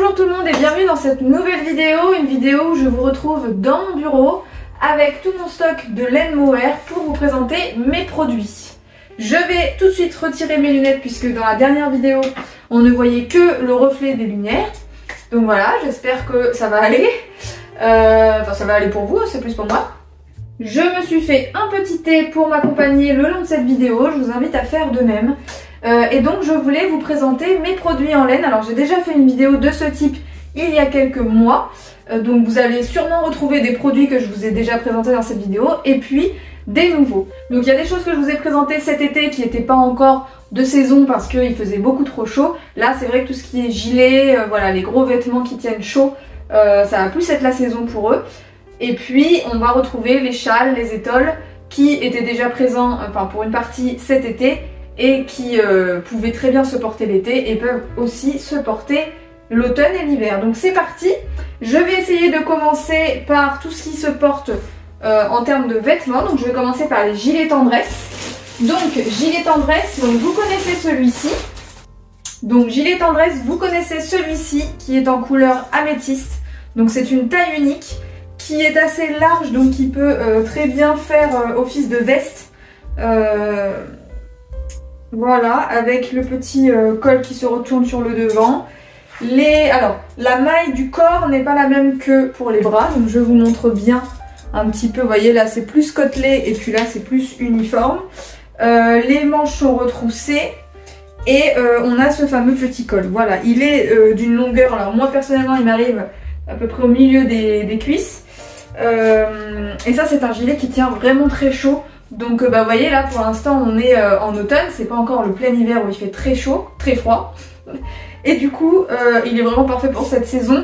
Bonjour tout le monde et bienvenue dans cette nouvelle vidéo, une vidéo où je vous retrouve dans mon bureau avec tout mon stock de laine mohair pour vous présenter mes produits. Je vais tout de suite retirer mes lunettes puisque dans la dernière vidéo on ne voyait que le reflet des lumières. Donc voilà, j'espère que ça va aller. Enfin ça va aller pour vous, c'est plus pour moi. Je me suis fait un petit thé pour m'accompagner le long de cette vidéo, je vous invite à faire de même. Et donc je voulais vous présenter mes produits en laine. Alors j'ai déjà fait une vidéo de ce type il y a quelques mois, donc vous allez sûrement retrouver des produits que je vous ai déjà présentés dans cette vidéo et puis des nouveaux. Donc il y a des choses que je vous ai présentées cet été qui n'étaient pas encore de saison parce qu'il faisait beaucoup trop chaud. Là c'est vrai que tout ce qui est gilet, voilà, les gros vêtements qui tiennent chaud, ça va plus être la saison pour eux. Et puis on va retrouver les châles, les étoles qui étaient déjà présents pour une partie cet été et qui pouvaient très bien se porter l'été et peuvent aussi se porter l'automne et l'hiver. Donc c'est parti, je vais essayer de commencer par tout ce qui se porte en termes de vêtements. Donc je vais commencer par les gilets tendresse. Donc gilet tendresse, donc vous connaissez celui-ci. Donc gilet tendresse, vous connaissez celui-ci qui est en couleur améthyste. Donc c'est une taille unique qui est assez large, donc qui peut très bien faire office de veste. Voilà, avec le petit col qui se retourne sur le devant. Alors, la maille du corps n'est pas la même que pour les bras, donc je vous montre bien un petit peu. Vous voyez, là c'est plus côtelé et puis là c'est plus uniforme. Les manches sont retroussées et on a ce fameux petit col. Voilà, il est d'une longueur, alors moi personnellement il m'arrive à peu près au milieu des cuisses. Et ça c'est un gilet qui tient vraiment très chaud. Donc vous voyez là pour l'instant on est en automne, c'est pas encore le plein hiver où il fait très chaud, très froid. Et du coup il est vraiment parfait pour cette saison.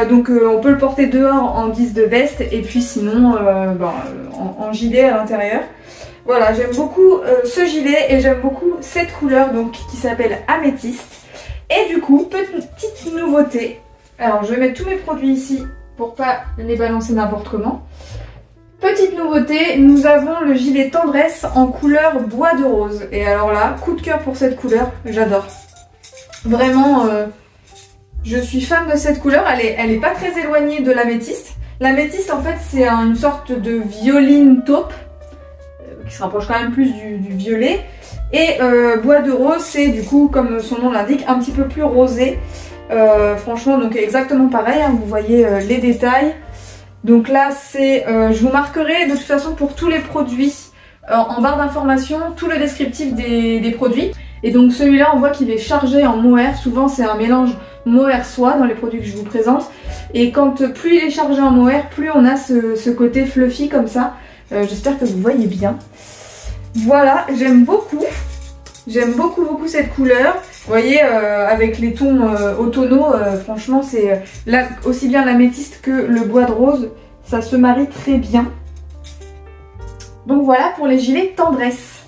Donc on peut le porter dehors en guise de veste et puis sinon en gilet à l'intérieur. Voilà, j'aime beaucoup ce gilet et j'aime beaucoup cette couleur donc qui s'appelle améthyste. Et du coup, petite nouveauté. Alors je vais mettre tous mes produits ici pour pas les balancer n'importe comment. Petite nouveauté, nous avons le gilet tendresse en couleur bois de rose. Et alors là, coup de cœur pour cette couleur, j'adore. Vraiment, je suis fan de cette couleur, elle est pas très éloignée de l'améthyste. L'améthyste en fait c'est une sorte de violine taupe, qui se rapproche quand même plus du violet. Et bois de rose c'est du coup, comme son nom l'indique, un petit peu plus rosé. Franchement donc exactement pareil, hein, vous voyez les détails. Donc là c'est, je vous marquerai de toute façon pour tous les produits en barre d'informations, tout le descriptif des produits. Et donc celui-là on voit qu'il est chargé en mohair, souvent c'est un mélange mohair soie dans les produits que je vous présente. Et quand plus il est chargé en mohair, plus on a ce côté fluffy comme ça. J'espère que vous voyez bien. Voilà, j'aime beaucoup. J'aime beaucoup cette couleur. Vous voyez, avec les tons automnaux, franchement, c'est aussi bien l'améthyste que le bois de rose. Ça se marie très bien. Donc voilà pour les gilets tendresse.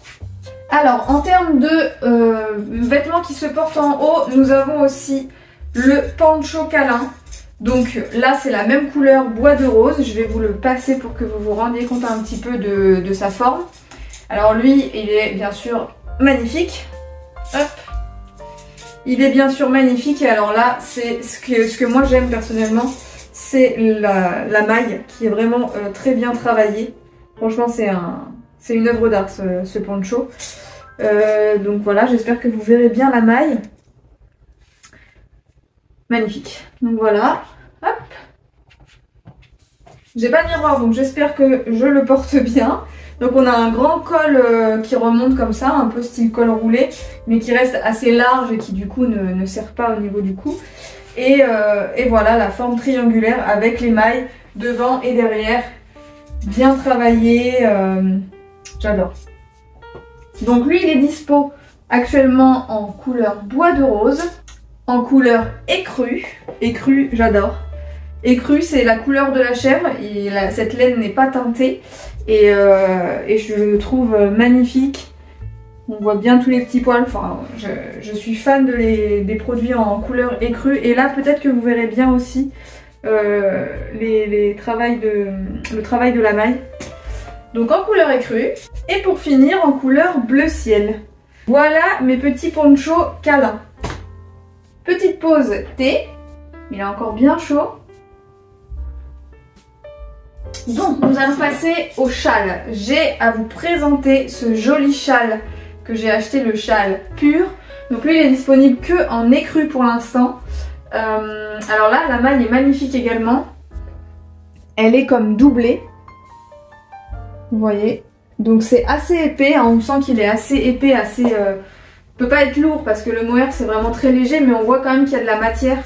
Alors, en termes de vêtements qui se portent en haut, nous avons aussi le poncho câlin. Donc là, c'est la même couleur bois de rose. Je vais vous le passer pour que vous vous rendiez compte un petit peu de sa forme. Alors lui, il est bien sûr magnifique. Hop. Il est bien sûr magnifique et alors là c'est ce que moi j'aime personnellement, c'est la maille qui est vraiment très bien travaillée. Franchement c'est une œuvre d'art ce poncho. Donc voilà, j'espère que vous verrez bien la maille. Magnifique. Donc voilà, hop. J'ai pas de miroir donc j'espère que je le porte bien. Donc on a un grand col qui remonte comme ça, un peu style col roulé, mais qui reste assez large et qui du coup ne serre pas au niveau du cou. Et voilà la forme triangulaire avec les mailles devant et derrière, bien travaillées, j'adore. Donc lui il est dispo actuellement en couleur bois de rose, en couleur écrue, écrue j'adore. Écrue c'est la couleur de la chèvre, cette laine n'est pas teintée. Et je le trouve magnifique. On voit bien tous les petits poils. Enfin, je suis fan des produits en couleur écrue. Et là, peut-être que vous verrez bien aussi le travail de la maille. Donc en couleur écrue. Et pour finir, en couleur bleu ciel. Voilà mes petits ponchos câlins. Petite pause thé. Il est encore bien chaud. Donc nous allons passer au châle. J'ai à vous présenter ce joli châle que j'ai acheté, le châle pur. Donc lui il est disponible que en écru pour l'instant. Alors là la maille est magnifique également. Elle est comme doublée. Vous voyez. Donc c'est assez épais, hein. On sent qu'il est assez épais, assez... peut pas être lourd parce que le mohair c'est vraiment très léger, mais on voit quand même qu'il y a de la matière.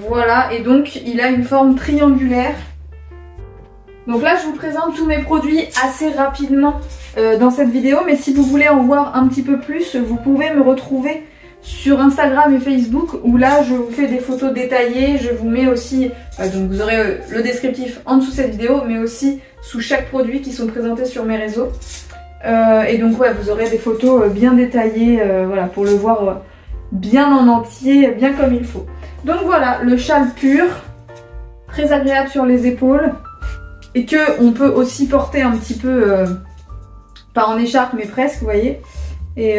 Voilà, et donc il a une forme triangulaire. Donc là je vous présente tous mes produits assez rapidement dans cette vidéo, mais si vous voulez en voir un petit peu plus, vous pouvez me retrouver sur Instagram et Facebook où là je vous fais des photos détaillées, je vous mets aussi, donc vous aurez le descriptif en dessous de cette vidéo, mais aussi sous chaque produit qui sont présentés sur mes réseaux. Et donc ouais, vous aurez des photos bien détaillées, voilà, pour le voir bien en entier, bien comme il faut. Donc voilà, le châle pur, très agréable sur les épaules. Et que on peut aussi porter un petit peu, pas en écharpe mais presque, vous voyez. Et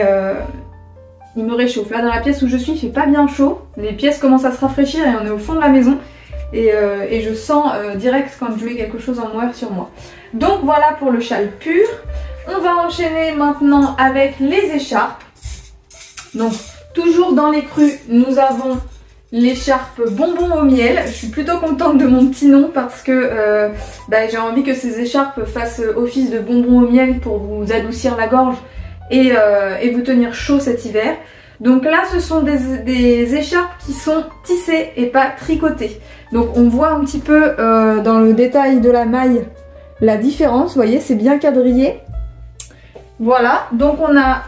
il me réchauffe. Là dans la pièce où je suis, il fait pas bien chaud. Les pièces commencent à se rafraîchir et on est au fond de la maison. Et je sens direct quand je mets quelque chose en mohair sur moi. Donc voilà pour le châle pur. On va enchaîner maintenant avec les écharpes. Donc toujours dans les crus, nous avons l'écharpe bonbon au miel. Je suis plutôt contente de mon petit nom parce que j'ai envie que ces écharpes fassent office de bonbon au miel pour vous adoucir la gorge et vous tenir chaud cet hiver. Donc là ce sont des écharpes qui sont tissées et pas tricotées. Donc on voit un petit peu dans le détail de la maille la différence, vous voyez, c'est bien quadrillé. Voilà, donc on a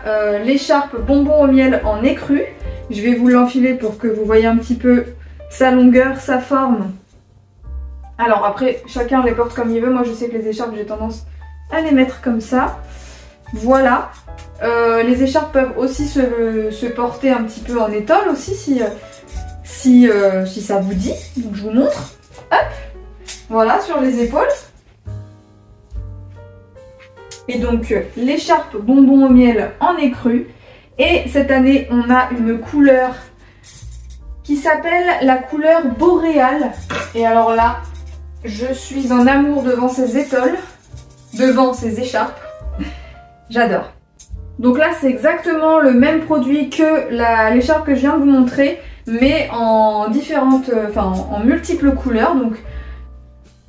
l'écharpe bonbon au miel en écru. Je vais vous l'enfiler pour que vous voyez un petit peu sa longueur, sa forme. Alors après, chacun les porte comme il veut. Moi je sais que les écharpes, j'ai tendance à les mettre comme ça. Voilà. Les écharpes peuvent aussi se porter un petit peu en étole aussi si ça vous dit. Donc je vous montre. Hop. Voilà, sur les épaules. Et donc l'écharpe bonbon au miel en écru. Et cette année, on a une couleur qui s'appelle la couleur boréale. Et alors là, je suis en amour devant ces étoiles, devant ces écharpes. J'adore. Donc là, c'est exactement le même produit que l'écharpe que je viens de vous montrer, mais en différentes, en multiples couleurs. Donc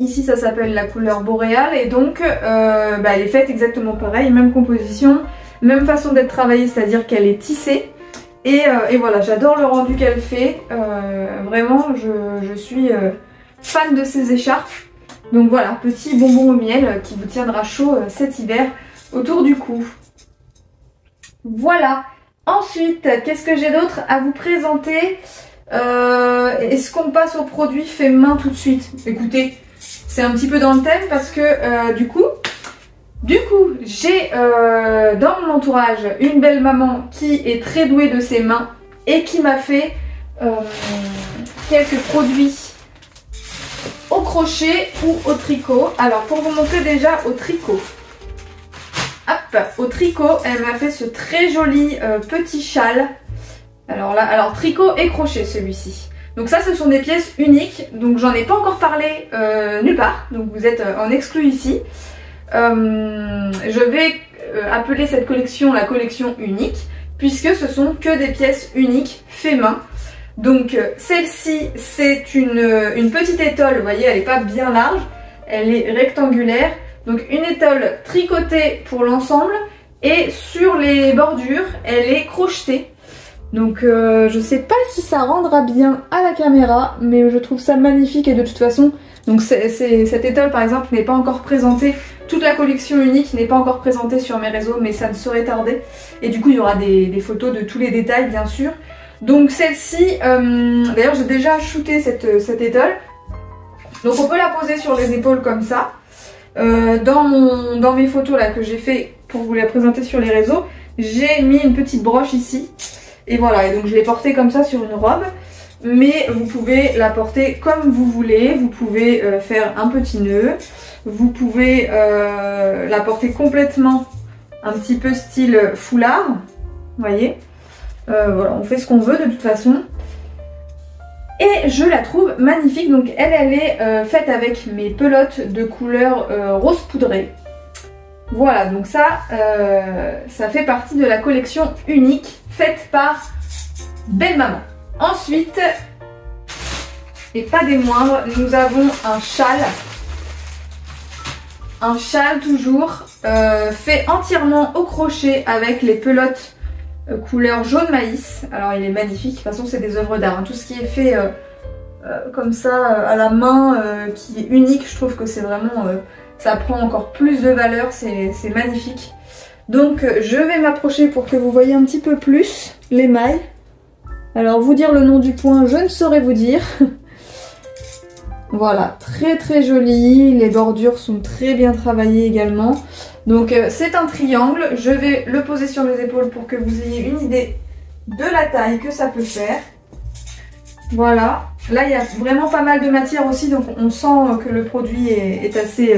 ici, ça s'appelle la couleur boréale. Et donc, elle est faite exactement pareil, même composition. Même façon d'être travaillée, c'est-à-dire qu'elle est tissée. Et voilà, j'adore le rendu qu'elle fait. Vraiment, je suis fan de ces écharpes. Donc voilà, petit bonbon au miel qui vous tiendra chaud cet hiver autour du cou. Voilà. Ensuite, qu'est-ce que j'ai d'autre à vous présenter? Est-ce qu'on passe au produit fait main tout de suite? Écoutez, c'est un petit peu dans le thème parce que du coup, j'ai dans mon entourage une belle maman qui est très douée de ses mains et qui m'a fait quelques produits au crochet ou au tricot. Alors pour vous montrer déjà au tricot. Hop, au tricot, elle m'a fait ce très joli petit châle. Alors tricot et crochet celui-ci. Donc ça ce sont des pièces uniques, donc j'en ai pas encore parlé nulle part, donc vous êtes en exclu ici. Je vais appeler cette collection la collection unique puisque ce sont que des pièces uniques fait main. Donc celle-ci c'est une petite étole, vous voyez elle n'est pas bien large, elle est rectangulaire. Donc une étole tricotée pour l'ensemble et sur les bordures elle est crochetée. Donc je sais pas si ça rendra bien à la caméra mais je trouve ça magnifique et de toute façon donc cette étole par exemple n'est pas encore présentée. Toute la collection unique n'est pas encore présentée sur mes réseaux mais ça ne saurait tarder. Et du coup il y aura des photos de tous les détails bien sûr. Donc celle-ci, d'ailleurs j'ai déjà shooté cette étole. Donc on peut la poser sur les épaules comme ça. Dans mes photos là que j'ai fait pour vous les présenter sur les réseaux, j'ai mis une petite broche ici. Et voilà, et donc je l'ai portée comme ça sur une robe. Mais vous pouvez la porter comme vous voulez. Vous pouvez faire un petit nœud. Vous pouvez la porter complètement un petit peu style foulard. Vous voyez, voilà, on fait ce qu'on veut de toute façon. Et je la trouve magnifique. Donc elle est faite avec mes pelotes de couleur rose poudré. Voilà, donc ça fait partie de la collection unique faite par Belle Maman. Ensuite, et pas des moindres, nous avons un châle. Un châle toujours fait entièrement au crochet avec les pelotes couleur jaune maïs. Alors il est magnifique, de toute façon c'est des œuvres d'art. Hein. Tout ce qui est fait comme ça à la main, qui est unique, je trouve que c'est vraiment... ça prend encore plus de valeur, c'est magnifique. Donc je vais m'approcher pour que vous voyez un petit peu plus les mailles. Alors vous dire le nom du point, je ne saurais vous dire. Voilà, très très joli, les bordures sont très bien travaillées également. Donc c'est un triangle, je vais le poser sur les épaules pour que vous ayez une idée de la taille que ça peut faire. Voilà, là il y a vraiment pas mal de matière aussi, donc on sent que le produit est assez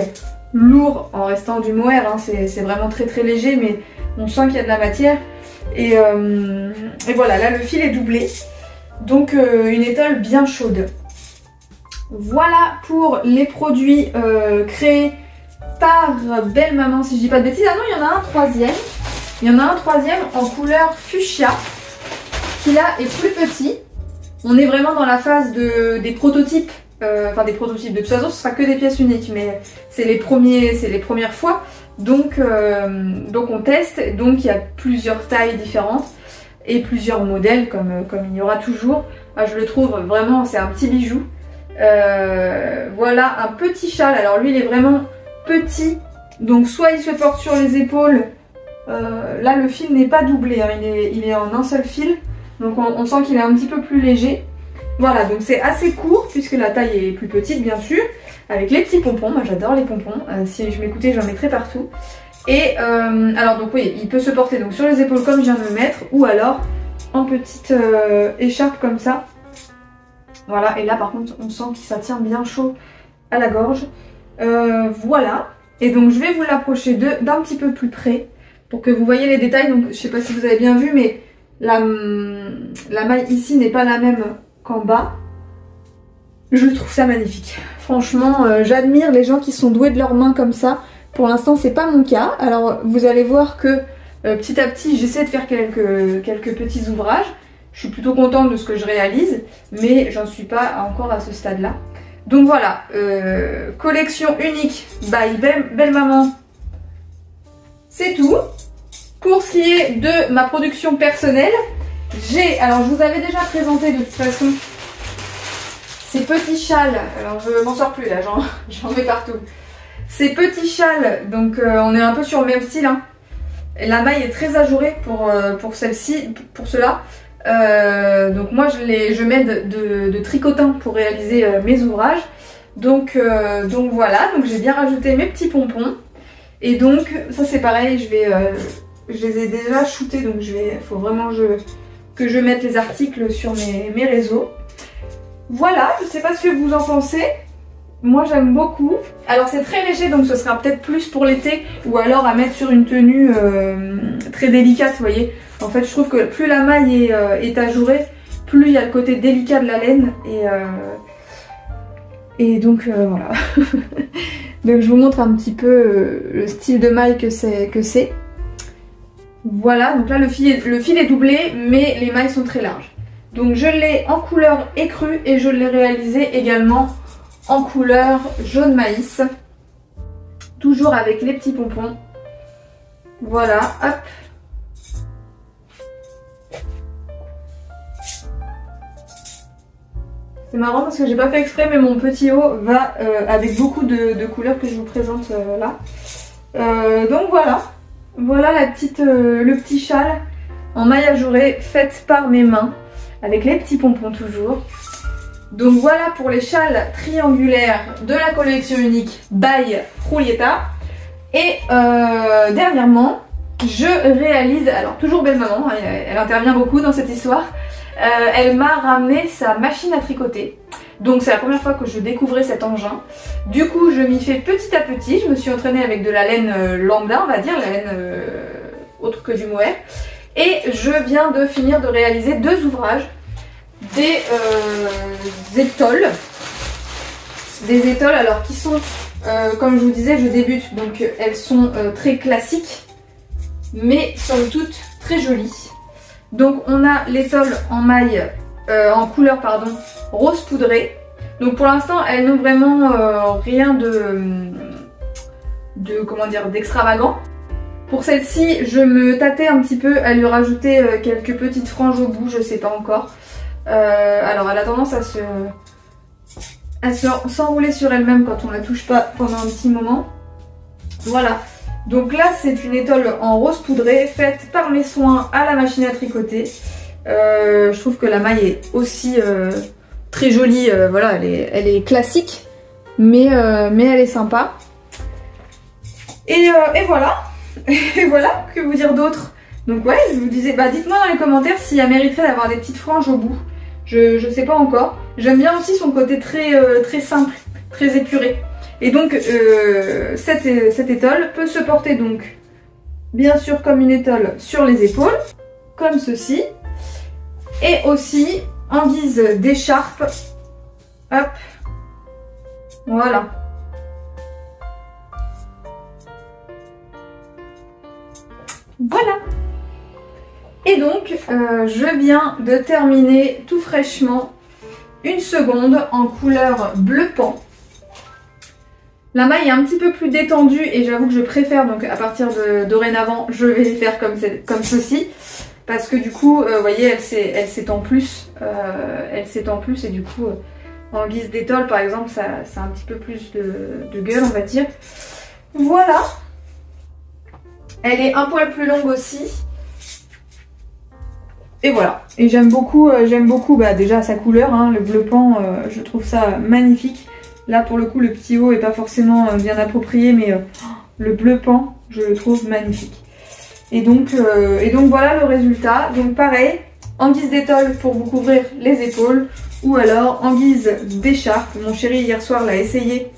lourd en restant du mohair, hein. C'est vraiment très très léger, mais on sent qu'il y a de la matière. Et voilà, là le fil est doublé, donc une étole bien chaude. Voilà pour les produits créés par Belle Maman, si je dis pas de bêtises. Ah non, il y en a un troisième. Il y en a un troisième en couleur fuchsia, qui là est plus petit. On est vraiment dans la phase des prototypes. Enfin des prototypes, de toute façon ce sera que des pièces uniques, mais c'est les premières fois. Donc on teste, donc il y a plusieurs tailles différentes et plusieurs modèles comme il y aura toujours. Moi, je le trouve vraiment, c'est un petit bijou. Voilà un petit châle, alors lui il est vraiment petit, donc soit il se porte sur les épaules, là le fil n'est pas doublé, hein, il est en un seul fil, donc on sent qu'il est un petit peu plus léger. Voilà, donc c'est assez court puisque la taille est plus petite bien sûr, avec les petits pompons. Moi j'adore les pompons, si je m'écoutais j'en mettrais partout. Et alors donc oui, il peut se porter donc sur les épaules comme je viens de le mettre, ou alors en petite écharpe comme ça. Voilà, et là par contre on sent que ça tient bien chaud à la gorge. Voilà, et donc je vais vous l'approcher d'un petit peu plus près pour que vous voyez les détails. Donc je sais pas si vous avez bien vu, mais la maille ici n'est pas la même qu'en bas. Je trouve ça magnifique. Franchement, j'admire les gens qui sont doués de leurs mains comme ça. Pour l'instant, c'est pas mon cas. Alors, vous allez voir que petit à petit, j'essaie de faire quelques petits ouvrages. Je suis plutôt contente de ce que je réalise, mais j'en suis pas encore à ce stade-là. Donc voilà, collection unique by Belle Maman. C'est tout. Pour ce qui est de ma production personnelle, alors je vous avais déjà présenté de toute façon ces petits châles. Alors je m'en sors plus là, j'en mets partout. Ces petits châles, donc on est un peu sur le même style, hein. Et la maille est très ajourée pour celle-ci, pour cela. Donc moi je mets de tricotin pour réaliser mes ouvrages. Donc voilà, donc j'ai bien rajouté mes petits pompons. Et donc ça c'est pareil, je les ai déjà shootés, donc faut vraiment que je mette les articles sur mes réseaux. Voilà, je sais pas ce que vous en pensez. Moi j'aime beaucoup. Alors c'est très léger, donc ce sera peut-être plus pour l'été, ou alors à mettre sur une tenue très délicate, vous voyez. En fait je trouve que plus la maille est ajourée, plus il y a le côté délicat de la laine. Et donc voilà. Donc je vous montre un petit peu le style de maille que c'est. Voilà, donc là le fil est doublé, mais les mailles sont très larges. Donc je l'ai en couleur écrue et je l'ai réalisé également en couleur jaune maïs. Toujours avec les petits pompons. Voilà, hop. C'est marrant parce que j'ai pas fait exprès, mais mon petit haut va avec beaucoup de couleurs que je vous présente là. Donc voilà. Voilà le petit châle en maille ajourée faite par mes mains, avec les petits pompons toujours. Donc voilà pour les châles triangulaires de la collection unique by Julieta. Et dernièrement, je réalise, alors toujours Belle Maman, elle intervient beaucoup dans cette histoire. Elle m'a ramené sa machine à tricoter. Donc c'est la première fois que je découvrais cet engin. Du coup je m'y fais petit à petit. Je me suis entraînée avec de la laine lambda, on va dire, la laine autre que du mohair. Et je viens de finir de réaliser deux ouvrages. des étoiles. Des étoiles alors qui sont, comme je vous disais, je débute, donc elles sont très classiques, mais somme toute très jolies. Donc on a l'étole en maille, en couleur pardon, rose poudré. Donc pour l'instant elles n'ont vraiment rien comment dire, d'extravagant. Pour celle-ci, je me tâtais un petit peu à lui rajouter quelques petites franges au bout, je sais pas encore. Alors elle a tendance à s'enrouler sur elle-même quand on la touche pas pendant un petit moment. Voilà. Donc là c'est une étole en rose poudré faite par mes soins à la machine à tricoter. Je trouve que la maille est aussi très jolie, voilà, elle est classique, mais elle est sympa. Et voilà. Et voilà, que vous dire d'autre? Donc ouais, je vous disais, bah dites-moi dans les commentaires si elle mériterait d'avoir des petites franges au bout. Je sais pas encore. J'aime bien aussi son côté très simple, très épuré. Et donc cette étole peut se porter donc bien sûr comme une étole sur les épaules, comme ceci, et aussi en guise d'écharpe. Hop, voilà. Voilà. Et donc je viens de terminer tout fraîchement une seconde en couleur bleu pan. La maille est un petit peu plus détendue et j'avoue que je préfère, donc à partir de dorénavant je vais les faire comme ceci, parce que du coup vous voyez elle s'étend plus, et du coup en guise d'étole par exemple ça a un petit peu plus de gueule, on va dire. Voilà. Elle est un poil plus longue aussi. Et voilà. Et j'aime beaucoup bah, déjà sa couleur, hein, le bleu pan, je trouve ça magnifique. Là pour le coup le petit haut est pas forcément bien approprié, mais le bleu pan je le trouve magnifique. Et donc voilà le résultat. Donc pareil, en guise d'étole pour vous couvrir les épaules, ou alors en guise d'écharpe. Mon chéri hier soir l'a essayé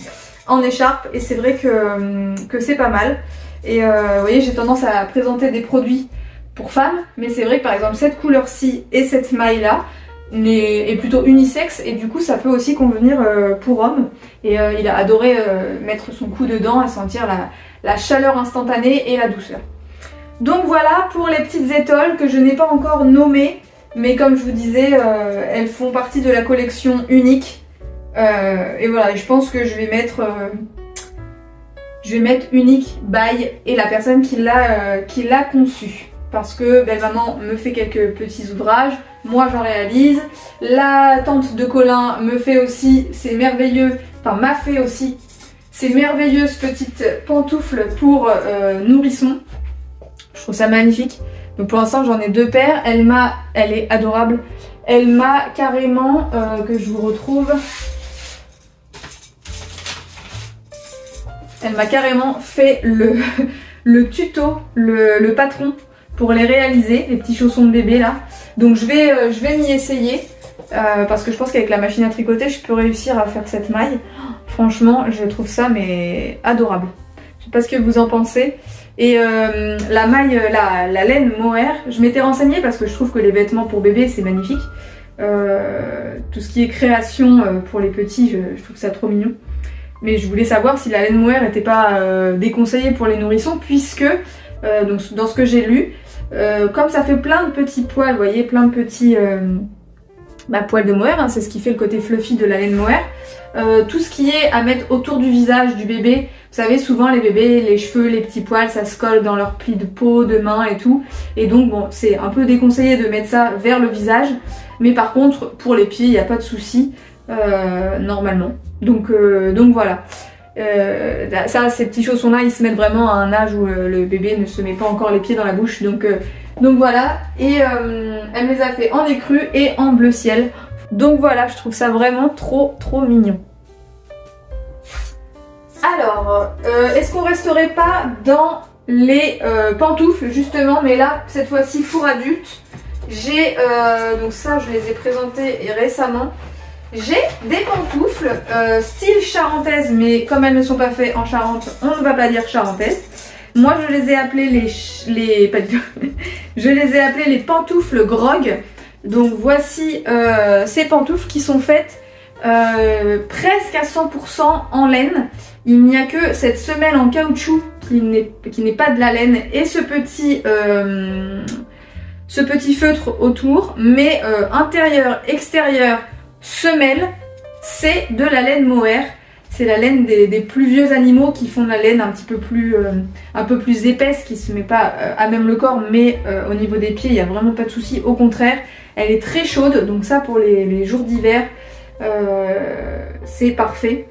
en écharpe et c'est vrai que c'est pas mal. Et vous voyez, j'ai tendance à présenter des produits pour femmes, mais c'est vrai que par exemple cette couleur-ci et cette maille-là est plutôt unisexe, et du coup ça peut aussi convenir pour homme. Et il a adoré mettre son cou dedans et sentir la chaleur instantanée et la douceur. Donc voilà pour les petites étoles que je n'ai pas encore nommées, mais comme je vous disais, elles font partie de la collection unique. Et voilà, je pense que je vais mettre unique by et la personne qui l'a conçu. Parce que ben, maman me fait quelques petits ouvrages, moi j'en réalise. La tante de Colin me fait aussi ces merveilleux, enfin m'a fait aussi ces merveilleuses petites pantoufles pour nourrissons. Je trouve ça magnifique. Donc pour l'instant j'en ai 2 paires. Elle est adorable. Elle m'a carrément, que je vous retrouve, elle m'a carrément fait le tuto, le patron pour les réaliser, les petits chaussons de bébé là. Donc je vais m'y essayer parce que je pense qu'avec la machine à tricoter je peux réussir à faire cette maille. Franchement je trouve ça mais adorable. Je sais pas ce que vous en pensez. Et la maille, la laine mohair, je m'étais renseignée parce que je trouve que les vêtements pour bébé c'est magnifique. Tout ce qui est création pour les petits, je trouve ça trop mignon. Mais je voulais savoir si la laine mohair n'était pas déconseillée pour les nourrissons, puisque donc, dans ce que j'ai lu, comme ça fait plein de petits poils, vous voyez, plein de petits poils de mohair, hein, c'est ce qui fait le côté fluffy de la laine mohair. Tout ce qui est à mettre autour du visage du bébé, vous savez souvent les bébés, les cheveux, les petits poils, ça se colle dans leurs plis de peau, de main et tout. Et donc bon, c'est un peu déconseillé de mettre ça vers le visage. Mais par contre, pour les pieds, il n'y a pas de souci, normalement. Donc voilà. Ça, ces petits chaussons là ils se mettent vraiment à un âge où le bébé ne se met pas encore les pieds dans la bouche, donc voilà. Et elle me les a fait en écru et en bleu ciel, donc voilà, je trouve ça vraiment trop mignon. Alors est-ce qu'on resterait pas dans les pantoufles justement, mais là cette fois-ci pour adultes. J'ai donc ça je les ai présentées récemment. J'ai des pantoufles style charentaise, mais comme elles ne sont pas faites en Charente, on ne va pas dire charentaise. Moi je les ai appelées les pantoufles grog, Donc voici ces pantoufles qui sont faites presque à 100% en laine. Il n'y a que cette semelle en caoutchouc qui n'est pas de la laine et ce petit feutre autour, mais intérieur, extérieur, semelle, c'est de la laine mohair. C'est la laine des plus vieux animaux qui font de la laine un peu plus épaisse, qui se met pas à même le corps, mais au niveau des pieds, il n'y a vraiment pas de souci. Au contraire, elle est très chaude, donc ça pour les jours d'hiver, c'est parfait.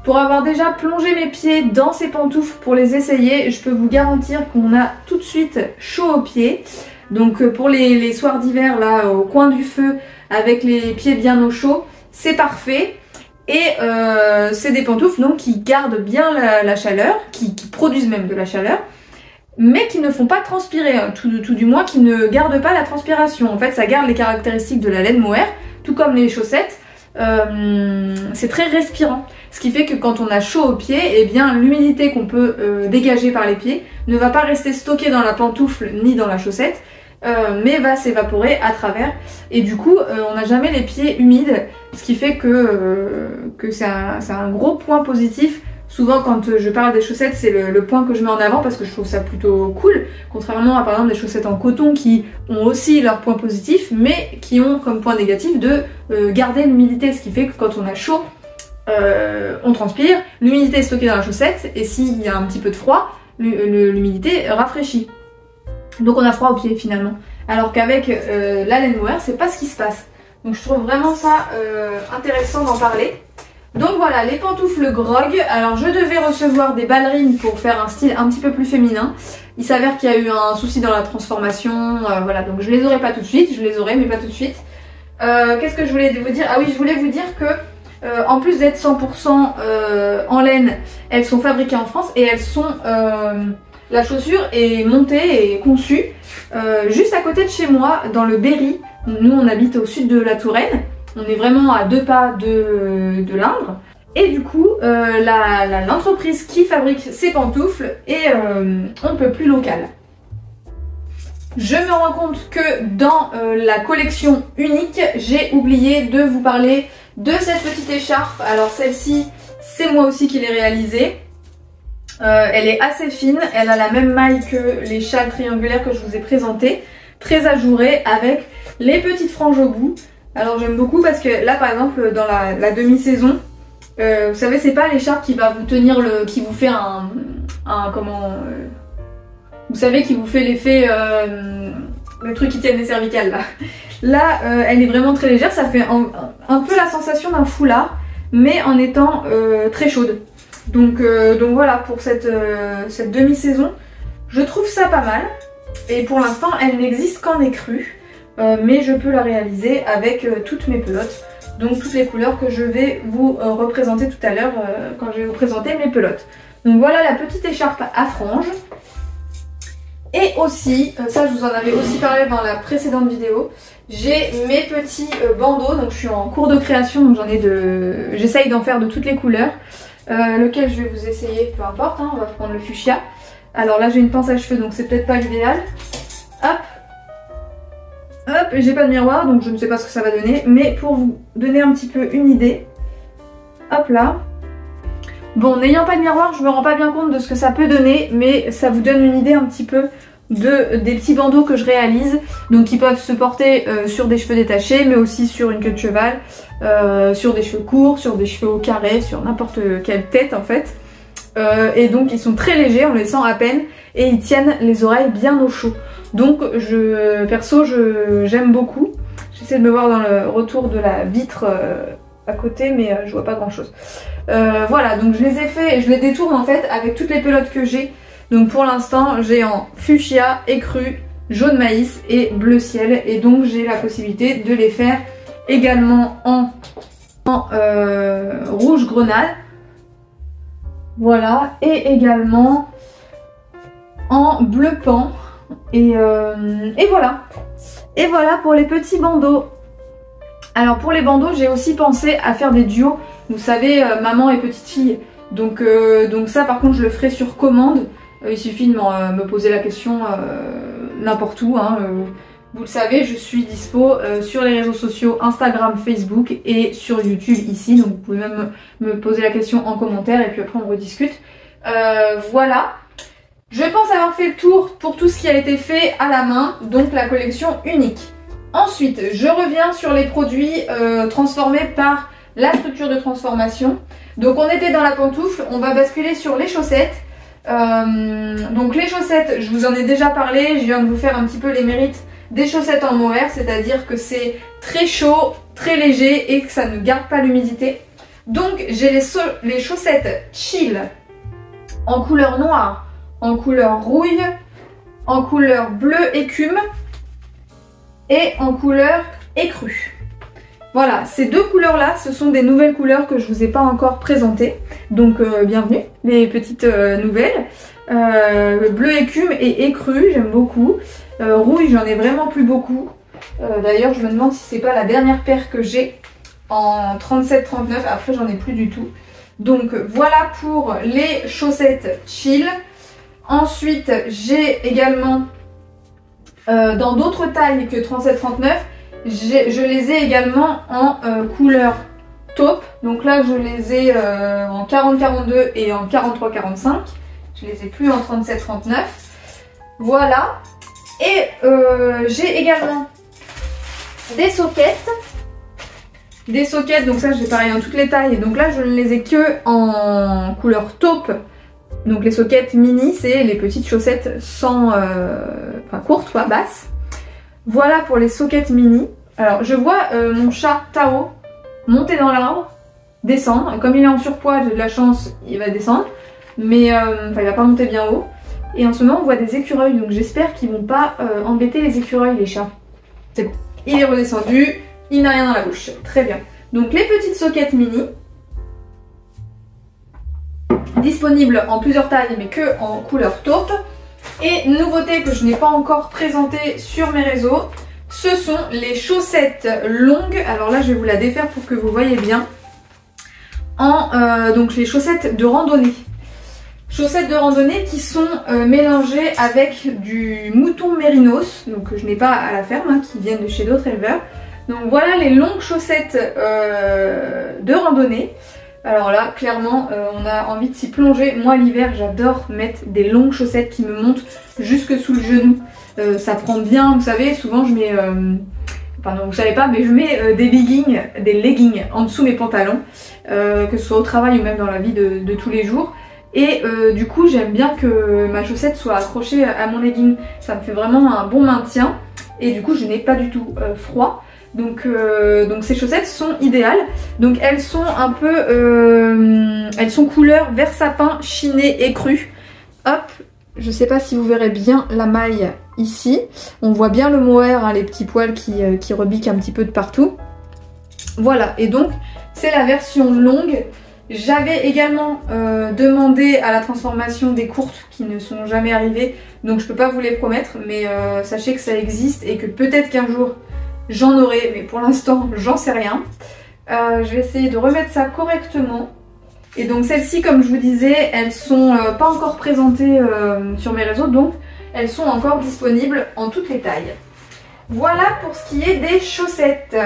Pour avoir déjà plongé mes pieds dans ces pantoufles pour les essayer, je peux vous garantir qu'on a tout de suite chaud aux pieds. Donc pour les soirs d'hiver, là, au coin du feu, avec les pieds bien au chaud, c'est parfait. Et c'est des pantoufles donc, qui gardent bien la chaleur, qui produisent même de la chaleur, mais qui ne font pas transpirer, hein, tout du moins qui ne gardent pas la transpiration. En fait, ça garde les caractéristiques de la laine mohair, tout comme les chaussettes. C'est très respirant, ce qui fait que quand on a chaud aux pieds, eh bien l'humidité qu'on peut dégager par les pieds ne va pas rester stockée dans la pantoufle ni dans la chaussette, mais va s'évaporer à travers et du coup on n'a jamais les pieds humides, ce qui fait que c'est un gros point positif. Souvent quand je parle des chaussettes, c'est le point que je mets en avant parce que je trouve ça plutôt cool, contrairement à par exemple des chaussettes en coton qui ont aussi leurs points positifs mais qui ont comme point négatif de garder l'humidité, ce qui fait que quand on a chaud on transpire, l'humidité est stockée dans la chaussette et s'il y a un petit peu de froid, l'humidité rafraîchit. Donc on a froid aux pieds finalement. Alors qu'avec la laine mohair, c'est pas ce qui se passe. Donc je trouve vraiment ça intéressant d'en parler. Donc voilà, les pantoufles Grog. Alors je devais recevoir des ballerines pour faire un style un petit peu plus féminin. Il s'avère qu'il y a eu un souci dans la transformation. Voilà, donc je les aurai pas tout de suite. Je les aurai, mais pas tout de suite. Qu'est-ce que je voulais vous dire? Ah oui, je voulais vous dire que en plus d'être 100% en laine, elles sont fabriquées en France et elles sont... la chaussure est montée et conçue juste à côté de chez moi, dans le Berry. Nous, on habite au sud de la Touraine. On est vraiment à 2 pas de l'Indre. Et du coup, l'entreprise qui fabrique ces pantoufles est on ne peut plus locale. Je me rends compte que dans la collection unique, j'ai oublié de vous parler de cette petite écharpe. Alors celle-ci, c'est moi aussi qui l'ai réalisée. Elle est assez fine, elle a la même maille que les châles triangulaires que je vous ai présentés, très ajourée avec les petites franges au bout. Alors j'aime beaucoup parce que là par exemple dans la demi-saison, vous savez c'est pas l'écharpe qui va vous tenir qui vous fait vous savez qui vous fait l'effet le truc qui tient les cervicales là. Là elle est vraiment très légère, ça fait un peu la sensation d'un foulard mais en étant très chaude. Donc voilà pour cette demi-saison, je trouve ça pas mal. Et pour l'instant, elle n'existe qu'en écru, mais je peux la réaliser avec toutes mes pelotes. Donc toutes les couleurs que je vais vous représenter tout à l'heure quand je vais vous présenter mes pelotes. Donc voilà la petite écharpe à franges. Et aussi, ça je vous en avais aussi parlé dans la précédente vidéo, j'ai mes petits bandeaux. Donc je suis en cours de création, donc j'essaye d'en faire de toutes les couleurs. Lequel je vais vous essayer, peu importe, hein, on va prendre le fuchsia. Alors là j'ai une pince à cheveux donc c'est peut-être pas l'idéal. Hop, hop, et j'ai pas de miroir donc je ne sais pas ce que ça va donner, mais pour vous donner un petit peu une idée, hop là. Bon, n'ayant pas de miroir, je me rends pas bien compte de ce que ça peut donner, mais ça vous donne une idée un petit peu des petits bandeaux que je réalise, donc qui peuvent se porter sur des cheveux détachés, mais aussi sur une queue de cheval, sur des cheveux courts, sur des cheveux au carré, sur n'importe quelle tête en fait. Et donc ils sont très légers, on les sent à peine, et ils tiennent les oreilles bien au chaud. Donc perso j'aime beaucoup. J'essaie de me voir dans le retour de la vitre à côté, mais je vois pas grand chose. Voilà, donc je les ai fait, je les détourne en fait avec toutes les pelotes que j'ai. Donc pour l'instant j'ai en fuchsia, écru, jaune maïs et bleu ciel, et donc j'ai la possibilité de les faire également en rouge grenade, voilà, et également en bleu pan, et voilà. Et voilà pour les petits bandeaux. Alors pour les bandeaux, j'ai aussi pensé à faire des duos, vous savez, maman et petite fille. Donc ça par contre je le ferai sur commande. Il suffit de me poser la question n'importe où, hein, Vous le savez, je suis dispo sur les réseaux sociaux Instagram, Facebook et sur YouTube ici. Donc vous pouvez même me poser la question en commentaire et puis après on rediscute. Voilà. Je pense avoir fait le tour pour tout ce qui a été fait à la main, donc la collection unique. Ensuite, je reviens sur les produits transformés par la structure de transformation. Donc on était dans la pantoufle, on va basculer sur les chaussettes. Donc les chaussettes, je vous en ai déjà parlé, je viens de vous faire un petit peu les mérites des chaussettes en mohair, c'est-à-dire que c'est très chaud, très léger et que ça ne garde pas l'humidité. Donc j'ai les chaussettes chill en couleur noire, en couleur rouille, en couleur bleu écume et en couleur écrue. Voilà, ces deux couleurs-là, ce sont des nouvelles couleurs que je vous ai pas encore présentées. Donc bienvenue, les petites nouvelles. Le bleu écume et écru, j'aime beaucoup. Rouille, j'en ai vraiment plus beaucoup. D'ailleurs, je me demande si c'est pas la dernière paire que j'ai en 37-39. Après, j'en ai plus du tout. Donc voilà pour les chaussettes chill. Ensuite, j'ai également dans d'autres tailles que 37-39. Je les ai également en couleur taupe. Donc là, je les ai en 40-42 et en 43-45. Je les ai plus en 37-39. Voilà. Et j'ai également des soquettes. Des soquettes, donc ça j'ai pareil en toutes les tailles. Donc là, je ne les ai que en couleur taupe. Donc les soquettes mini, c'est les petites chaussettes sans... enfin courtes quoi, basses. Voilà pour les soquettes mini. Alors je vois mon chat Tao monter dans l'arbre, descendre. Comme il est en surpoids, j'ai de la chance, il va descendre. Mais enfin il va pas monter bien haut. Et en ce moment on voit des écureuils, donc j'espère qu'ils vont pas embêter les écureuils, les chats. C'est bon, il est redescendu, il n'a rien dans la bouche. Très bien. Donc les petites soquettes mini, disponibles en plusieurs tailles mais que en couleur taupe. Et nouveauté que je n'ai pas encore présentée sur mes réseaux, ce sont les chaussettes longues. Alors là je vais vous la défaire pour que vous voyez bien. Donc les chaussettes de randonnée. Chaussettes de randonnée qui sont mélangées avec du mouton mérinos, donc que je n'ai pas à la ferme, hein, qui viennent de chez d'autres éleveurs. Donc voilà les longues chaussettes de randonnée. Alors là, clairement, on a envie de s'y plonger. Moi, l'hiver, j'adore mettre des longues chaussettes qui me montent jusque sous le genou. Ça prend bien, vous savez, souvent je mets... Enfin non, vous savez pas, mais je mets des leggings en dessous mes pantalons, que ce soit au travail ou même dans la vie de tous les jours. Et du coup, j'aime bien que ma chaussette soit accrochée à mon legging. Ça me fait vraiment un bon maintien. Et du coup, je n'ai pas du tout froid. Donc ces chaussettes sont idéales. Donc elles sont un peu... elles sont couleur vert sapin, chiné et cru. Hop, je sais pas si vous verrez bien la maille ici. On voit bien le mohair, hein, les petits poils qui rebiquent un petit peu de partout. Voilà, et donc c'est la version longue. J'avais également demandé à la transformation des courtes qui ne sont jamais arrivées. Donc je peux pas vous les promettre, mais sachez que ça existe et que peut-être qu'un jour j'en aurai, mais pour l'instant j'en sais rien. Je vais essayer de remettre ça correctement. Et donc celles-ci, comme je vous disais, elles sont pas encore présentées sur mes réseaux, donc elles sont encore disponibles en toutes les tailles. Voilà pour ce qui est des chaussettes.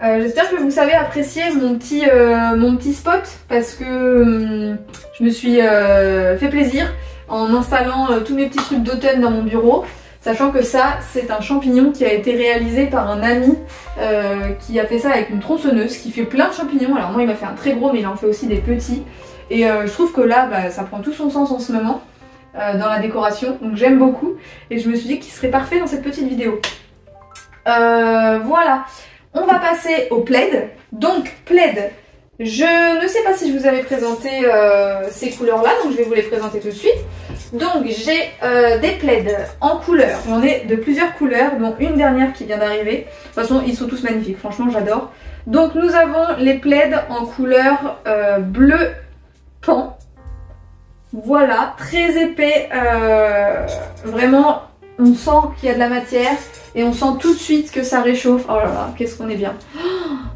J'espère que vous savez apprécier mon petit spot, parce que je me suis fait plaisir en installant tous mes petits trucs d'automne dans mon bureau. Sachant que ça, c'est un champignon qui a été réalisé par un ami qui a fait ça avec une tronçonneuse, qui fait plein de champignons. Alors moi, il m'a fait un très gros, mais il en fait aussi des petits. Et je trouve que là, bah, ça prend tout son sens en ce moment dans la décoration. Donc j'aime beaucoup. Et je me suis dit qu'il serait parfait dans cette petite vidéo. Voilà. On va passer au plaid. Donc plaid, je ne sais pas si je vous avais présenté ces couleurs-là, donc je vais vous les présenter tout de suite. Donc j'ai des plaids en couleurs, j'en ai de plusieurs couleurs, dont une dernière qui vient d'arriver. De toute façon, ils sont tous magnifiques, franchement j'adore. Donc nous avons les plaids en couleur bleu pan. Voilà, très épais, vraiment on sent qu'il y a de la matière et on sent tout de suite que ça réchauffe. Oh là là, qu'est-ce qu'on est bien.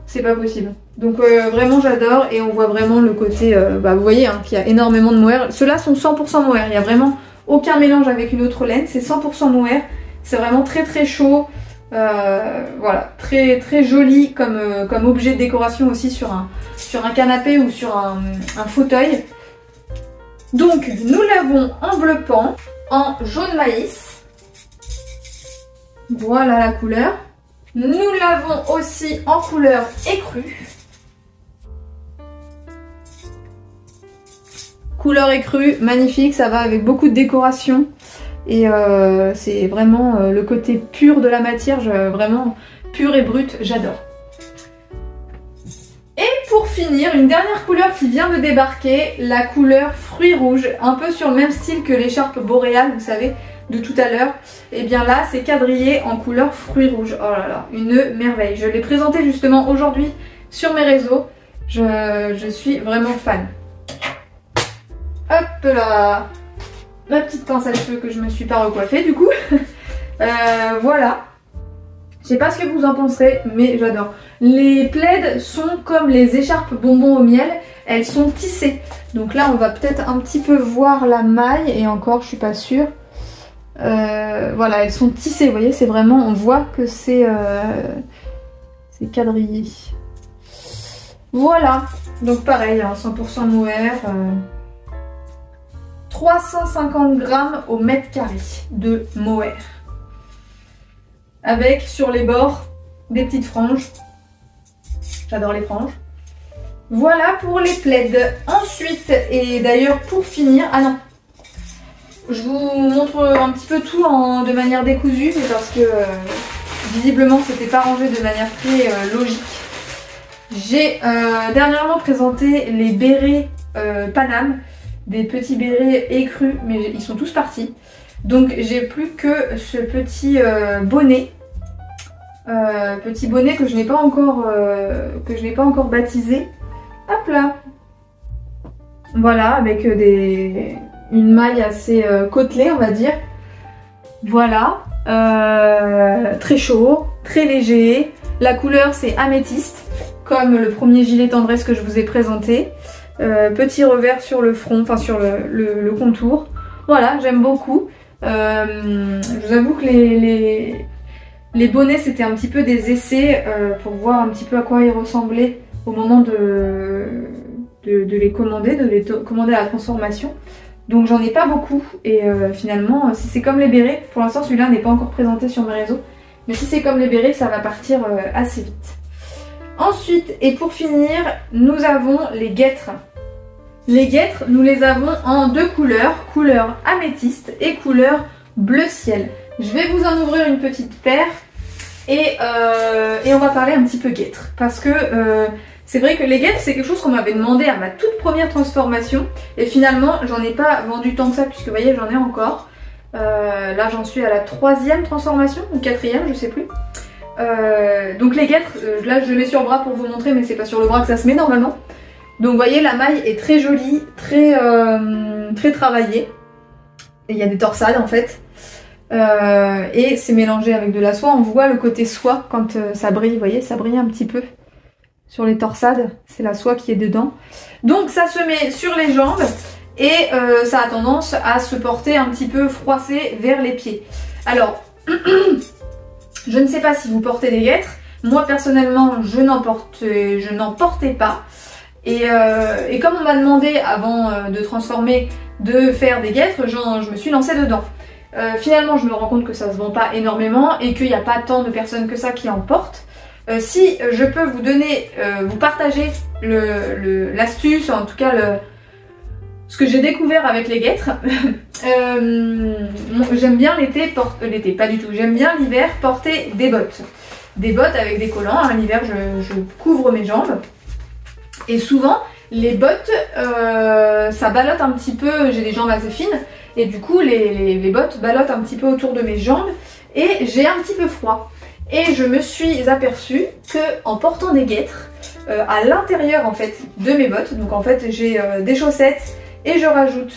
C'est pas possible. Donc vraiment j'adore, et on voit vraiment le côté, bah, vous voyez hein, qu'il y a énormément de mohair. Ceux-là sont 100% mohair, il n'y a vraiment aucun mélange avec une autre laine, c'est 100% mohair. C'est vraiment très très chaud. Voilà, très très joli comme objet de décoration aussi sur un canapé ou sur un fauteuil. Donc nous l'avons enveloppant en jaune maïs. Voilà la couleur. Nous l'avons aussi en couleur écrue. Couleur écrue, magnifique, ça va avec beaucoup de décoration. Et c'est vraiment le côté pur de la matière, vraiment pur et brut, j'adore. Et pour finir, une dernière couleur qui vient de débarquer, la couleur fruits rouges, un peu sur le même style que l'écharpe boréale, vous savez, de tout à l'heure. Et bien là, c'est quadrillé en couleur fruits rouges. Oh là là, une merveille. Je l'ai présenté justement aujourd'hui sur mes réseaux. Je suis vraiment fan. Hop là, ma petite pince à cheveux que je me suis pas recoiffée du coup. Voilà. Je sais pas ce que vous en penserez, mais j'adore. Les plaids sont comme les écharpes bonbons au miel, elles sont tissées. Donc là, on va peut-être un petit peu voir la maille, et encore, je suis pas sûre. Voilà, elles sont tissées, vous voyez, c'est vraiment, on voit que c'est quadrillé. Voilà, donc pareil, hein, 100% mohair. 350 grammes au mètre carré de mohair. Avec sur les bords des petites franges. J'adore les franges. Voilà pour les plaids. Ensuite, et d'ailleurs pour finir, ah non, je vous montre un petit peu tout de manière décousue, parce que visiblement c'était pas rangé de manière très logique. J'ai dernièrement présenté les bérets Paname. Des petits bérets écrus, mais ils sont tous partis. Donc j'ai plus que ce petit bonnet. Petit bonnet que je n'ai pas encore baptisé. Hop là. Voilà, avec une maille assez côtelée, on va dire. Voilà. Très chaud, très léger. La couleur c'est améthyste, comme le premier gilet tendresse que je vous ai présenté. Petit revers sur le front, enfin sur le contour. Voilà, j'aime beaucoup. Je vous avoue que les bonnets c'était un petit peu des essais pour voir un petit peu à quoi ils ressemblaient au moment de les commander, commander à la transformation. Donc j'en ai pas beaucoup et finalement si c'est comme les bérets, pour l'instant celui-là n'est pas encore présenté sur mes réseaux, mais si c'est comme les bérets ça va partir assez vite. Ensuite, et pour finir, nous avons les guêtres. Les guêtres, nous les avons en deux couleurs, couleur améthyste et couleur bleu ciel. Je vais vous en ouvrir une petite paire et on va parler un petit peu guêtres. Parce que c'est vrai que les guêtres, c'est quelque chose qu'on m'avait demandé à ma toute première transformation. Et finalement, j'en ai pas vendu tant que ça, puisque vous voyez, j'en ai encore. Là, j'en suis à la 3e transformation, ou 4e, je sais plus. Donc les guêtres, là je les mets sur le bras pour vous montrer, mais c'est pas sur le bras que ça se met normalement. Donc vous voyez, la maille est très jolie, très travaillée. Et il y a des torsades en fait. Et c'est mélangé avec de la soie. On voit le côté soie quand ça brille, vous voyez, ça brille un petit peu sur les torsades. C'est la soie qui est dedans. Donc ça se met sur les jambes et ça a tendance à se porter un petit peu froissé vers les pieds. Alors... Je ne sais pas si vous portez des guêtres. Moi personnellement, je n'en portais pas. Et comme on m'a demandé avant de transformer de faire des guêtres, je me suis lancée dedans. Finalement, je me rends compte que ça se vend pas énormément et qu'il n'y a pas tant de personnes que ça qui en portent. Si je peux vous donner, vous partager l'astuce, en tout cas ce que j'ai découvert avec les guêtres. J'aime bien l'été, pas du tout, j'aime bien l'hiver porter des bottes. Des bottes avec des collants, hein. L'hiver je couvre mes jambes. Et souvent les bottes ça ballotte un petit peu, j'ai des jambes assez fines. Et du coup les bottes ballottent un petit peu autour de mes jambes. Et j'ai un petit peu froid. Et je me suis aperçue que en portant des guêtres à l'intérieur en fait de mes bottes, donc en fait j'ai des chaussettes et je rajoute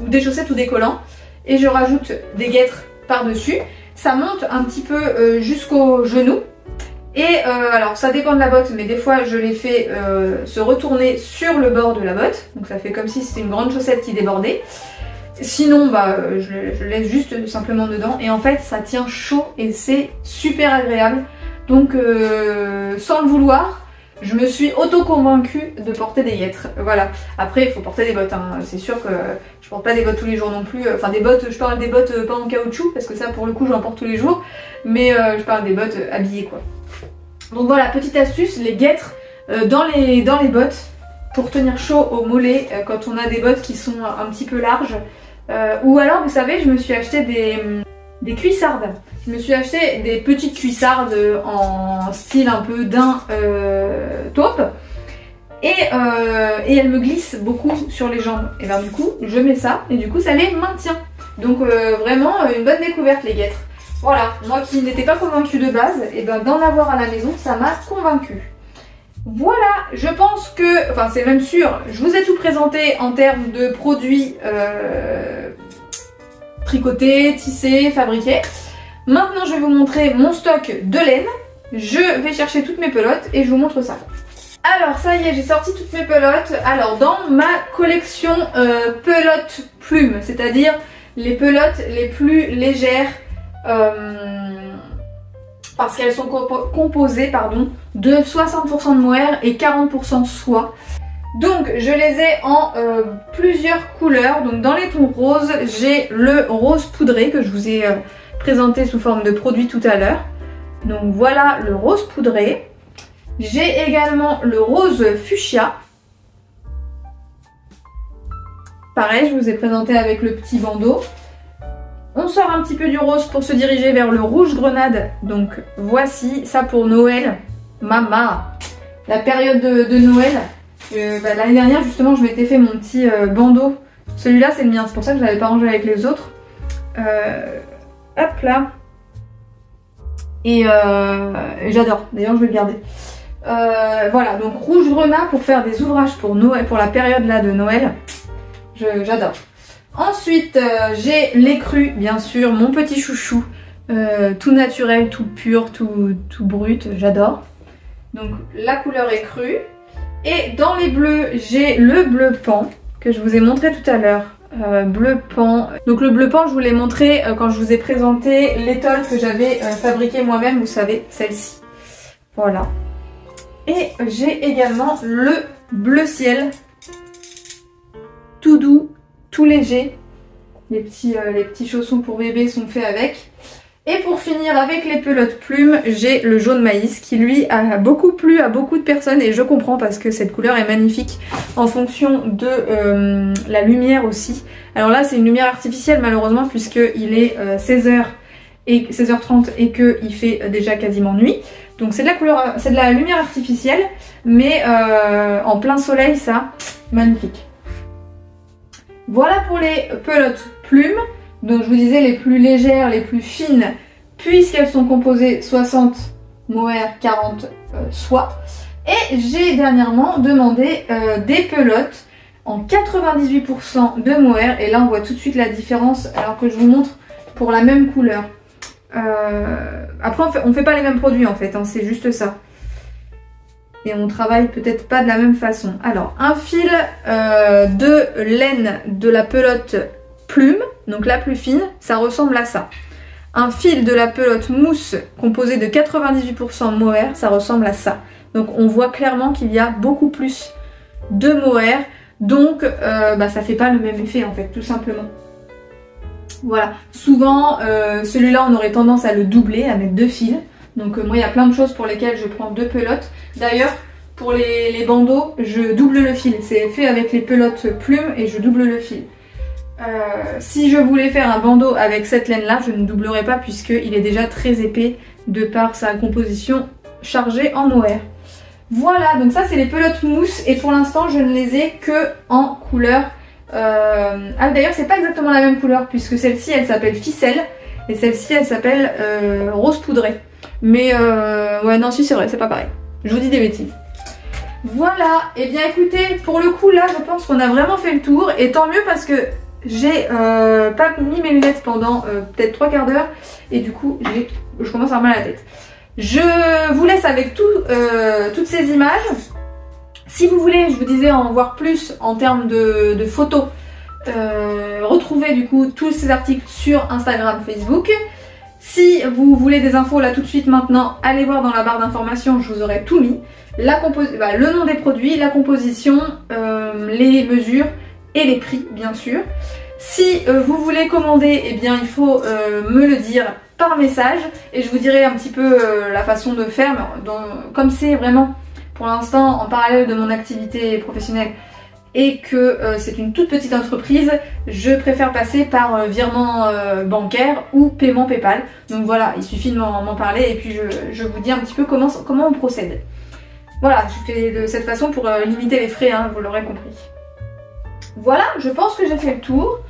des chaussettes ou des collants et je rajoute des guêtres par dessus, ça monte un petit peu jusqu'au genou et alors ça dépend de la botte, mais des fois je les fais se retourner sur le bord de la botte, donc ça fait comme si c'était une grande chaussette qui débordait. Sinon, bah, je laisse juste simplement dedans. Et en fait, ça tient chaud et c'est super agréable. Donc, sans le vouloir, je me suis auto-convaincue de porter des guêtres. Voilà. Après, il faut porter des bottes. Hein. C'est sûr que je porte pas des bottes tous les jours non plus. Enfin, des bottes, je parle des bottes pas en caoutchouc, parce que ça, pour le coup, j'en porte tous les jours. Mais je parle des bottes habillées, quoi. Donc voilà, petite astuce, les guêtres dans les bottes pour tenir chaud au mollet quand on a des bottes qui sont un petit peu larges. Ou alors, vous savez, je me suis acheté des cuissardes. Je me suis acheté des petites cuissardes en style un peu daim taupe. Et elles me glissent beaucoup sur les jambes. Et bien du coup, je mets ça et du coup, ça les maintient. Donc vraiment, une bonne découverte les guêtres. Voilà, moi qui n'étais pas convaincue de base, et ben d'en avoir à la maison, ça m'a convaincue. Voilà, je pense que, enfin c'est même sûr, je vous ai tout présenté en termes de produits tricotés, tissés, fabriqués. Maintenant je vais vous montrer mon stock de laine. Je vais chercher toutes mes pelotes et je vous montre ça. Alors ça y est, j'ai sorti toutes mes pelotes. Alors dans ma collection pelotes plumes, c'est-à-dire les pelotes les plus légères, parce qu'elles sont composées de 60% de mohair et 40% soie. Donc je les ai en plusieurs couleurs. Donc dans les tons roses, j'ai le rose poudré que je vous ai présenté sous forme de produit tout à l'heure. Donc voilà le rose poudré. J'ai également le rose fuchsia. Pareil, je vous ai présenté avec le petit bandeau. On sort un petit peu du rose pour se diriger vers le rouge grenade. Donc voici ça pour Noël. Mama, la période de Noël. L'année dernière justement je m'étais fait mon petit bandeau. Celui-là c'est le mien, c'est pour ça que je l'avais pas rangé avec les autres. Hop là. Et j'adore, d'ailleurs je vais le garder. Voilà, donc rouge grenat pour faire des ouvrages pour Noël, pour la période là de Noël. J'adore. Ensuite, j'ai l'écru, bien sûr, mon petit chouchou, tout naturel, tout pur, tout brut, j'adore. Donc la couleur écru. Et dans les bleus, j'ai le bleu pan, que je vous ai montré tout à l'heure. Bleu pan. Donc le bleu pan, je vous l'ai montré quand je vous ai présenté l'étole que j'avais fabriquée moi-même, vous savez, celle-ci. Voilà. Et j'ai également le bleu ciel, tout doux, tout léger. Les petits chaussons pour bébé sont faits avec. Et pour finir avec les pelotes plumes, j'ai le jaune maïs qui lui a beaucoup plu à beaucoup de personnes et je comprends parce que cette couleur est magnifique en fonction de la lumière aussi. Alors là c'est une lumière artificielle malheureusement puisqu'il est 16h et 16h30 et qu'il fait déjà quasiment nuit. Donc c'est de la couleur, c'est de la lumière artificielle mais en plein soleil ça, magnifique. Voilà pour les pelotes plumes. Donc je vous disais les plus légères, les plus fines, puisqu'elles sont composées 60 mohair, 40 soie. Et j'ai dernièrement demandé des pelotes en 98% de mohair. Et là on voit tout de suite la différence alors que je vous montre pour la même couleur. Après on fait pas les mêmes produits en fait, hein, c'est juste ça. Et on travaille peut-être pas de la même façon. Alors un fil de laine de la pelote plume, donc la plus fine, ça ressemble à ça. Un fil de la pelote mousse composé de 98% mohair, ça ressemble à ça. Donc on voit clairement qu'il y a beaucoup plus de mohair, donc ça fait pas le même effet en fait, tout simplement. Voilà, souvent celui-là on aurait tendance à le doubler, à mettre deux fils. Donc moi il y a plein de choses pour lesquelles je prends deux pelotes. D'ailleurs pour les bandeaux, je double le fil. C'est fait avec les pelotes plumes et je double le fil. Si je voulais faire un bandeau avec cette laine là, je ne doublerai pas puisqu'il est déjà très épais de par sa composition chargée en mohair. Voilà, donc ça c'est les pelotes mousse et pour l'instant je ne les ai que en couleur. Ah d'ailleurs c'est pas exactement la même couleur puisque celle-ci elle s'appelle ficelle et celle-ci elle s'appelle rose poudré. Mais ouais non si c'est vrai, c'est pas pareil. Je vous dis des bêtises. Voilà, et bien écoutez, pour le coup là je pense qu'on a vraiment fait le tour et tant mieux parce que j'ai pas mis mes lunettes pendant peut-être 3 quarts d'heure et du coup je commence à avoir mal à la tête. Je vous laisse avec toutes ces images. Si vous voulez, je vous disais, en voir plus en termes de photos, retrouvez du coup tous ces articles sur Instagram, Facebook. Si vous voulez des infos là tout de suite maintenant, allez voir dans la barre d'informations, je vous aurai tout mis. Le nom des produits, la composition, les mesures et les prix bien sûr. Si vous voulez commander, eh bien il faut me le dire par message et je vous dirai un petit peu la façon de faire. Comme c'est vraiment pour l'instant en parallèle de mon activité professionnelle et que c'est une toute petite entreprise, je préfère passer par virement bancaire ou paiement PayPal. Donc voilà, il suffit de m'en parler et puis je vous dis un petit peu comment on procède. Voilà, je fais de cette façon pour limiter les frais, hein, vous l'aurez compris. Voilà, je pense que j'ai fait le tour.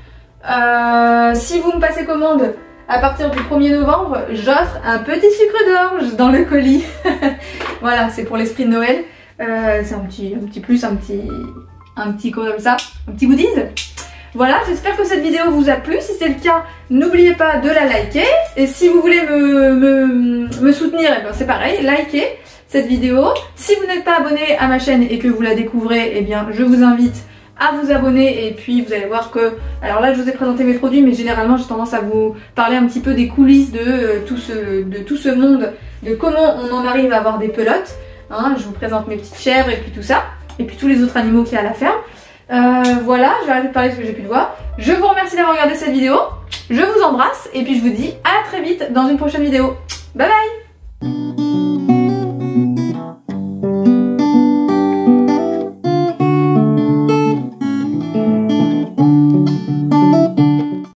Si vous me passez commande à partir du 1er novembre, j'offre un petit sucre d'orge dans le colis. Voilà, c'est pour l'esprit de Noël. C'est un petit plus, un petit comme ça, un petit goodies. Voilà, j'espère que cette vidéo vous a plu. Si c'est le cas, n'oubliez pas de la liker. Et si vous voulez me soutenir, eh bien c'est pareil, likez cette vidéo. Si vous n'êtes pas abonné à ma chaîne et que vous la découvrez, eh bien je vous invite à vous abonner et puis vous allez voir que, alors là je vous ai présenté mes produits mais généralement j'ai tendance à vous parler un petit peu des coulisses de tout ce monde, de comment on en arrive à avoir des pelotes, hein. Je vous présente mes petites chèvres et puis tout ça, et puis tous les autres animaux qu'il y a à la ferme. Voilà, je vais arrêter de parler parce que j'ai plus de voix. Je vous remercie d'avoir regardé cette vidéo, je vous embrasse et puis je vous dis à très vite dans une prochaine vidéo. Bye bye.